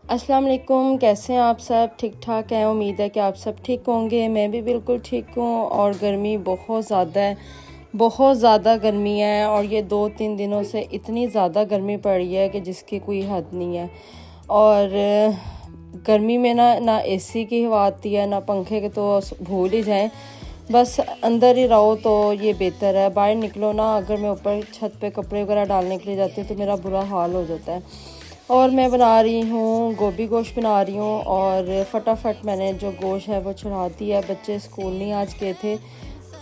अस्सलाम वालेकुम। कैसे हैं आप सब? ठीक ठाक हैं। उम्मीद है कि आप सब ठीक होंगे। मैं भी बिल्कुल ठीक हूँ। और गर्मी बहुत ज़्यादा है, बहुत ज़्यादा गर्मी है। और ये 2-3 दिनों से इतनी ज़्यादा गर्मी पड़ रही है कि जिसकी कोई हद नहीं है। और गर्मी में ना एसी की हवा आती है, ना पंखे के, तो भूल ही जाएं। बस अंदर ही रहो तो ये बेहतर है। बाहर निकलो ना, अगर मैं ऊपर छत पे कपड़े वगैरह डालने के लिए जाती हूँ तो मेरा बुरा हाल हो जाता है। और मैं बना रही हूँ गोभी गोश्त बना रही हूँ। और फटाफट मैंने जो गोश्त है वो चढ़ा दिया। बच्चे स्कूल नहीं आज गए थे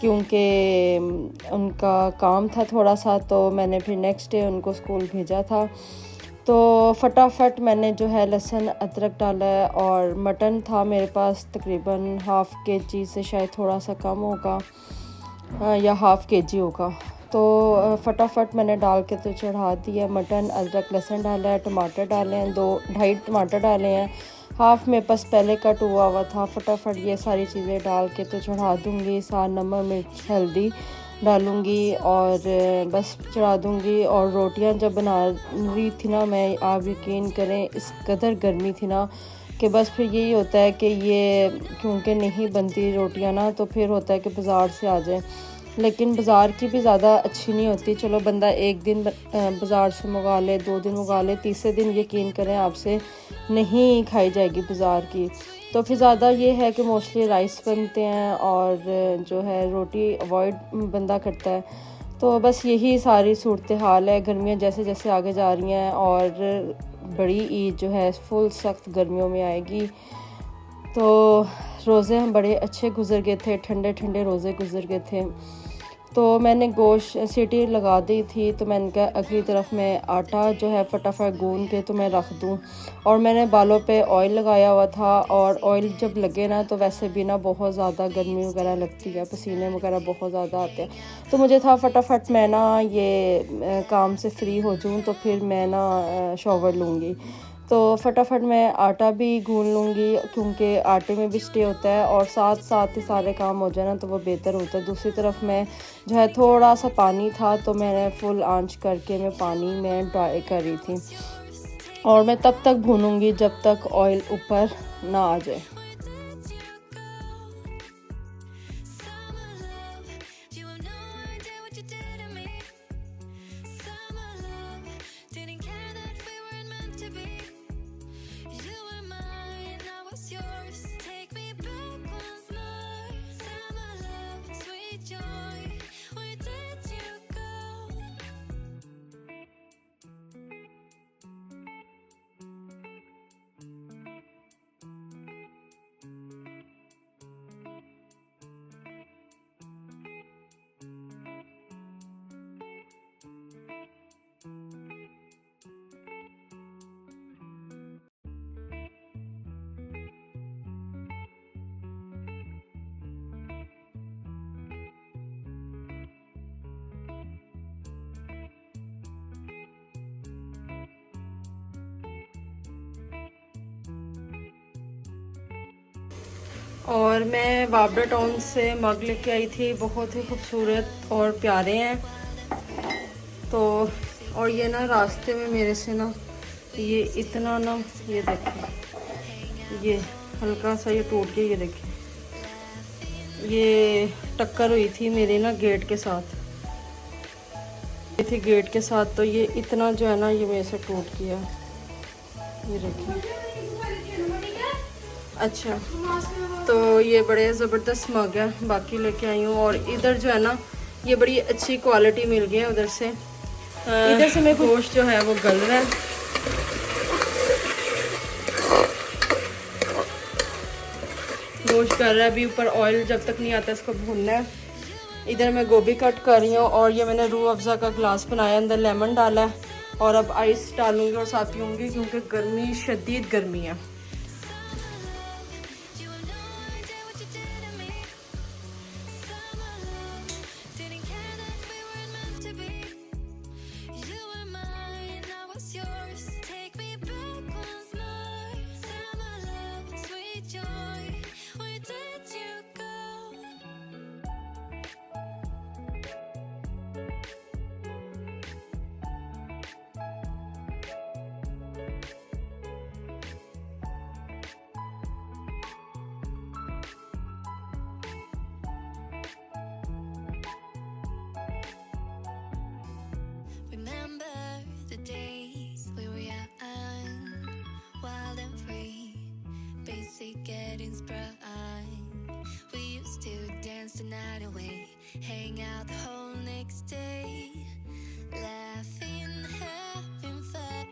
क्योंकि उनका काम था थोड़ा सा, तो मैंने फिर नेक्स्ट डे उनको स्कूल भेजा था। तो फटाफट मैंने जो है लहसुन अदरक डाला है। और मटन था मेरे पास तकरीबन हाफ़ केजी से शायद थोड़ा सा कम होगा, या हाफ़ केजी होगा। तो फटाफट मैंने डाल के तो चढ़ा दिया। मटन, अदरक, लहसुन डाला है, टमाटर डाले हैं, 2-2.5 टमाटर डाले हैं। हाफ़ मेरे पास पहले कट हुआ था। फटाफट ये सारी चीज़ें डाल के तो चढ़ा दूँगी। साथ नमक, मिर्च, हल्दी डालूँगी और बस चढ़ा दूँगी। और रोटियां जब बना रही थी ना मैं, आप यकीन करें इस कदर गर्मी थी ना कि बस फिर यही होता है कि ये क्योंकि नहीं बनती रोटियां ना, तो फिर होता है कि बाज़ार से आ जाए। लेकिन बाज़ार की भी ज़्यादा अच्छी नहीं होती। चलो बंदा एक दिन बाज़ार से मंगा ले, 2 दिन मंगा ले, तीसरे दिन यकीन करें आपसे नहीं खाई जाएगी बाज़ार की। तो फिर ज़्यादा ये है कि मोस्टली राइस बनते हैं और जो है रोटी अवॉइड बंदा करता है। तो बस यही सारी सूरत हाल है। गर्मियाँ जैसे जैसे आगे जा रही हैं और बड़ी ईद जो है फुल सख्त गर्मियों में आएगी। तो रोज़े हम बड़े अच्छे गुजर गए थे, ठंडे ठंडे रोज़े गुजर गए थे। तो मैंने गोश्त सीटी लगा दी थी, तो मैंने कहा अगली तरफ मैं आटा जो है फटाफट गूंद के तो मैं रख दूं। और मैंने बालों पे ऑयल लगाया हुआ था। और ऑयल जब लगे ना तो वैसे भी ना बहुत ज़्यादा गर्मी वगैरह लगती है, पसीने वगैरह बहुत ज़्यादा आते हैं। तो मुझे था फटाफट मैं ना ये काम से फ्री हो जाऊँ तो फिर मैं ना शॉवर लूँगी। तो फटाफट मैं आटा भी गूंद लूँगी क्योंकि आटे में भी स्टे होता है और साथ साथ ही सारे काम हो जाए ना तो वो बेहतर होता है। दूसरी तरफ मैं जो है थोड़ा सा पानी था तो मैंने फुल आंच करके मैं पानी में ड्राई कर रही थी। और मैं तब तक भूनूंगी जब तक ऑयल ऊपर ना आ जाए। और मैं बाबरा टाउन से मग लेके आई थी, बहुत ही खूबसूरत और प्यारे हैं। तो और ये ना रास्ते में मेरे से ना ये इतना ना, ये देखें, ये हल्का सा ये टूट गया। ये देखें, ये टक्कर हुई थी मेरी ना गेट के साथ, ये थी गेट के साथ। तो ये इतना जो है ना ये मेरे से टूट गया। ये देखिए। अच्छा, तो ये बड़े ज़बरदस्त मग है, बाकी लेके आई हूँ। और इधर जो है ना ये बड़ी अच्छी क्वालिटी मिल गई है उधर से। इधर से मेरे गोश्त जो है वो गल रहा है। गोश्त गल रहा है, अभी ऊपर ऑयल जब तक नहीं आता इसको भूनना है। इधर मैं गोभी कट कर रही हूँ और ये मैंने रूह अफ़ज़ा का ग्लास बनाया, अंदर लेमन डाला है। और अब आइस डालूंगी और साथ पीऊँगी क्योंकि गर्मी, शदीद गर्मी है। getting sprung. We used to dance the night away, hang out the whole next day, laughing, having fun.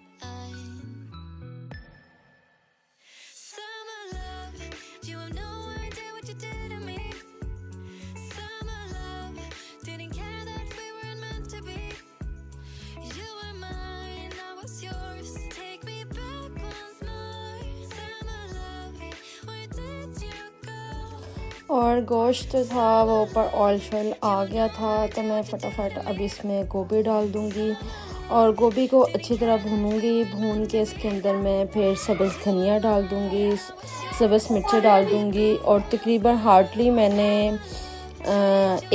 Summer love, you have no idea what you did to me. Summer love, didn't care that we weren't meant to be. You were mine, I was yours. Take me back once more. Summer love, where did you go? और गोश्त था वो ऊपर oil soil आ गया था, तो मैं फटाफट अब इसमें गोभी डाल दूँगी और गोभी को अच्छी तरह भूनूंगी। भून के इसके अंदर मैं फिर सब्ज़ धनिया डाल दूँगी, सब्ज़ मिर्ची डाल दूँगी और तकरीबन हार्डली मैंने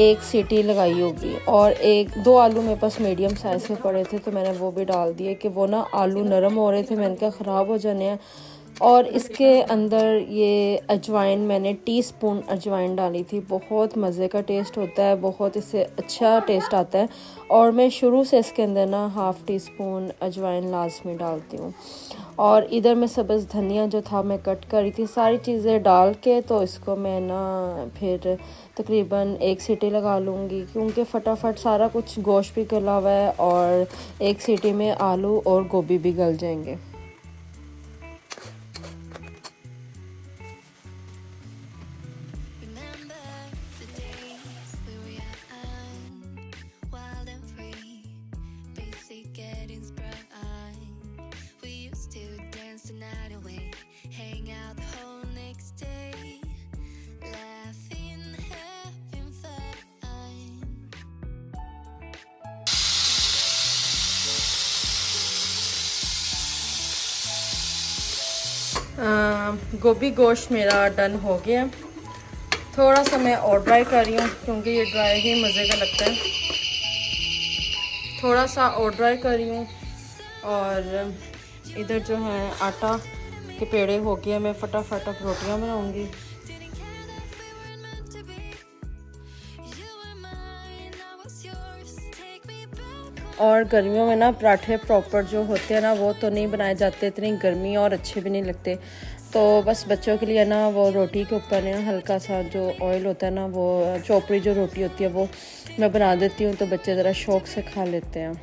एक सीटी लगाई होगी। और एक दो आलू मेरे पास मीडियम साइज़ के पड़े थे, तो मैंने वो भी डाल दिए कि वो ना आलू नरम हो रहे थे, मैंने कहा ख़राब हो जाने हैं। और इसके अंदर ये अजवाइन, मैंने टीस्पून अजवाइन डाली थी। बहुत मज़े का टेस्ट होता है, बहुत इससे अच्छा टेस्ट आता है। और मैं शुरू से इसके अंदर ना हाफ़ टी स्पून अजवाइन लाजमी डालती हूँ। और इधर मैं सब्ज़ धनिया जो था मैं कट करी थी, सारी चीज़ें डाल के तो इसको मैं ना फिर तकरीबन एक सीटी लगा लूँगी, क्योंकि फटाफट सारा कुछ गोश्त भी गला हुआ है और एक सीटी में आलू और गोभी भी गल जाएंगे। गोभी गोश्त मेरा डन हो गया। थोड़ा सा मैं और ड्राई कर रही हूँ, क्योंकि ये ड्राई ही मज़े का लगता है। थोड़ा सा और ड्राई कर रही हूँ। और इधर जो है आटा के पेड़े हो गए, मैं फटाफट अब रोटियाँ बनाऊँगी। और गर्मियों में ना पराठे प्रॉपर जो होते हैं ना वो तो नहीं बनाए जाते, इतनी गर्मी और अच्छे भी नहीं लगते। तो बस बच्चों के लिए ना वो रोटी के ऊपर ना हल्का सा जो ऑयल होता है ना, वो चोपड़ी जो रोटी होती है वो मैं बना देती हूँ, तो बच्चे ज़रा शौक़ से खा लेते हैं।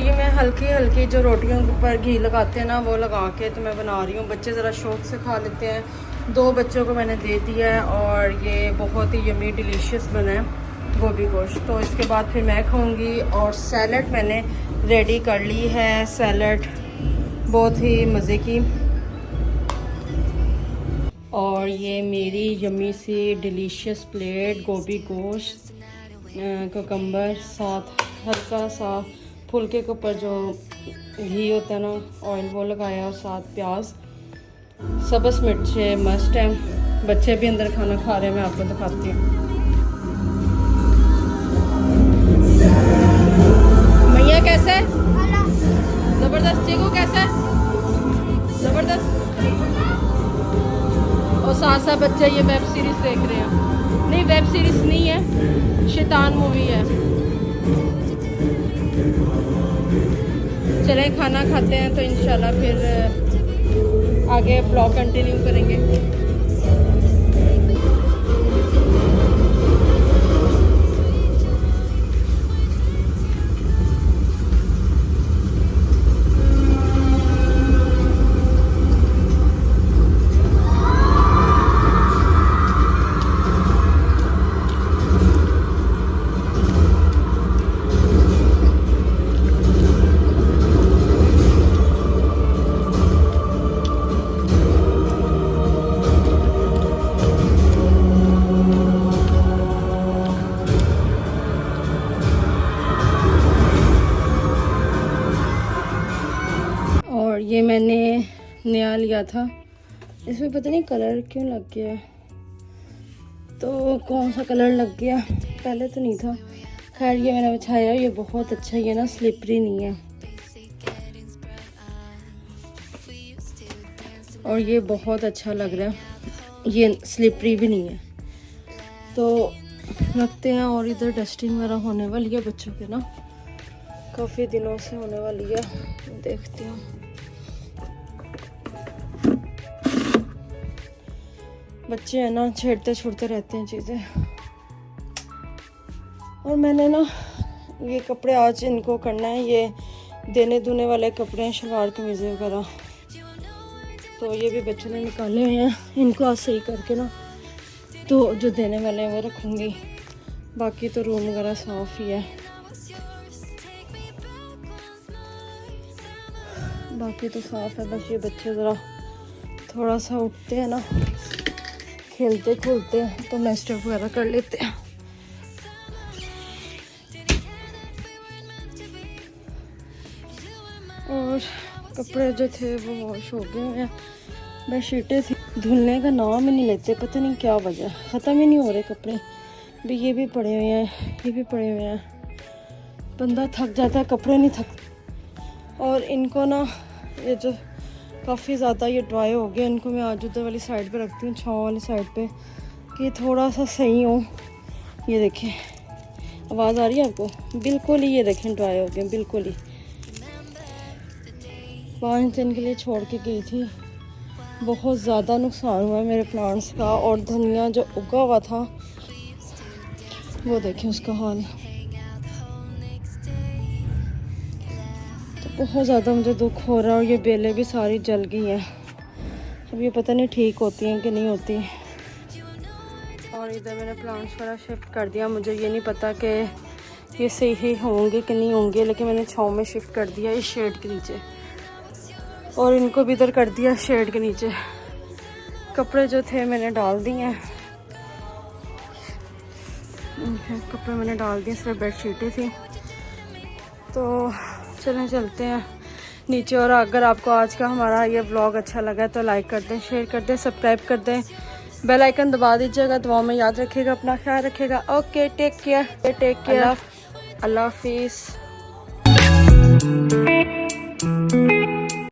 मैं हल्की हल्की जो रोटियों के ऊपर घी लगाते हैं ना वो लगा के तो मैं बना रही हूँ। बच्चे ज़रा शौक़ से खा लेते हैं। 2 बच्चों को मैंने दे दिया है और ये बहुत ही यम्मी डिलीशियस बना है गोभी गोश्त। तो इसके बाद फिर मैं खाऊंगी। और सैलड मैंने रेडी कर ली है, सैलड बहुत ही मज़े की। और ये मेरी यम्मी सी डिलीशियस प्लेट गोभी गोश्त, कुकम्बर, साथ हल्का सा फुलके के ऊपर जो घी होता है ना ऑयल वो लगाया, और साथ प्याज, सब्ज़ मिर्चे मस्ट है। बच्चे भी अंदर खाना खा रहे हैं, मैं आपको दिखाती हूँ। भैया कैसे है? ज़बरदस्त। चीकू कैसा है? ज़बरदस्त। और साथ साथ बच्चे ये वेब सीरीज़ देख रहे हैं। नहीं, वेब सीरीज़ नहीं है, शैतान मूवी है। चलें खाना खाते हैं, तो इंशाल्लाह फिर आगे ब्लॉग कंटिन्यू करेंगे। ये मैंने नया लिया था, इसमें पता नहीं कलर क्यों लग गया, तो कौन सा कलर लग गया, पहले तो नहीं था। खैर ये मैंने बिछाया, ये बहुत अच्छा, ये ना स्लिपरी नहीं है और ये बहुत अच्छा लग रहा है। ये स्लिपरी भी नहीं है। तो रखते हैं। और इधर डस्टिंग वगैरह होने वाली है बच्चों के ना, काफ़ी दिनों से होने वाली है। देखती हूँ। बच्चे हैं ना, छेड़ते छुड़ते रहते हैं चीज़ें। और मैंने ना ये कपड़े आज इनको करना है, ये देने दुने वाले कपड़े हैं, शलवार कमीज़ें वगैरह। तो ये भी बच्चों ने निकाले हुए हैं, इनको आज सही करके ना तो जो देने वाले हैं वो रखूँगी। बाकी तो रूम वगैरह साफ़ ही है। बाकी तो साफ़ है, बस ये बच्चे ज़रा थोड़ा सा उठते हैं ना, खेलते खोलते हैं, तो नेस्टअप वगैरह कर लेते हैं। और कपड़े जो थे वो वॉश हो गए हैं। बेडशीटें थी, धुलने का नाम ही नहीं लेते, पता नहीं क्या वजह, ख़त्म ही नहीं हो रहे कपड़े भी। ये भी पड़े हुए हैं, ये भी पड़े हुए हैं। बंदा थक जाता है, कपड़े नहीं थक। और इनको ना ये जो काफ़ी ज़्यादा ये ड्राई हो गए, इनको मैं आज उधर वाली साइड पे रखती हूँ, छाँव वाली साइड पे, कि थोड़ा सा सही हो। ये देखें, आवाज़ आ रही है आपको? बिल्कुल ही ये देखें ड्राई हो गए, बिल्कुल ही। 5 दिन के लिए छोड़ के गई थी, बहुत ज़्यादा नुकसान हुआ मेरे प्लांट्स का। और धनिया जो उगा हुआ था वो देखें उसका हाल। तो बहुत ज़्यादा मुझे दुख हो रहा है। और ये बेलें भी सारी जल गई हैं। अब ये पता नहीं ठीक होती हैं कि नहीं होती। और इधर मैंने प्लांट्स वगैरह शिफ्ट कर दिया। मुझे ये नहीं पता कि ये सही होंगे कि नहीं होंगे, लेकिन मैंने छाँव में शिफ्ट कर दिया इस शेड के नीचे। और इनको भी इधर कर दिया शेड के नीचे। कपड़े जो थे मैंने डाल दिए हैं, कपड़े मैंने डाल दिए, सिर्फ बेडशीटें थी। तो चलें चलते हैं नीचे। और अगर आपको आज का हमारा ये व्लॉग अच्छा लगा तो लाइक कर दें, शेयर कर दें, सब्सक्राइब कर दें, बेल आइकन दबा दीजिएगा। दुआ में याद रखिएगा, अपना ख्याल रखिएगा। ओके, टेक केयर, अल्लाह हाफिज़।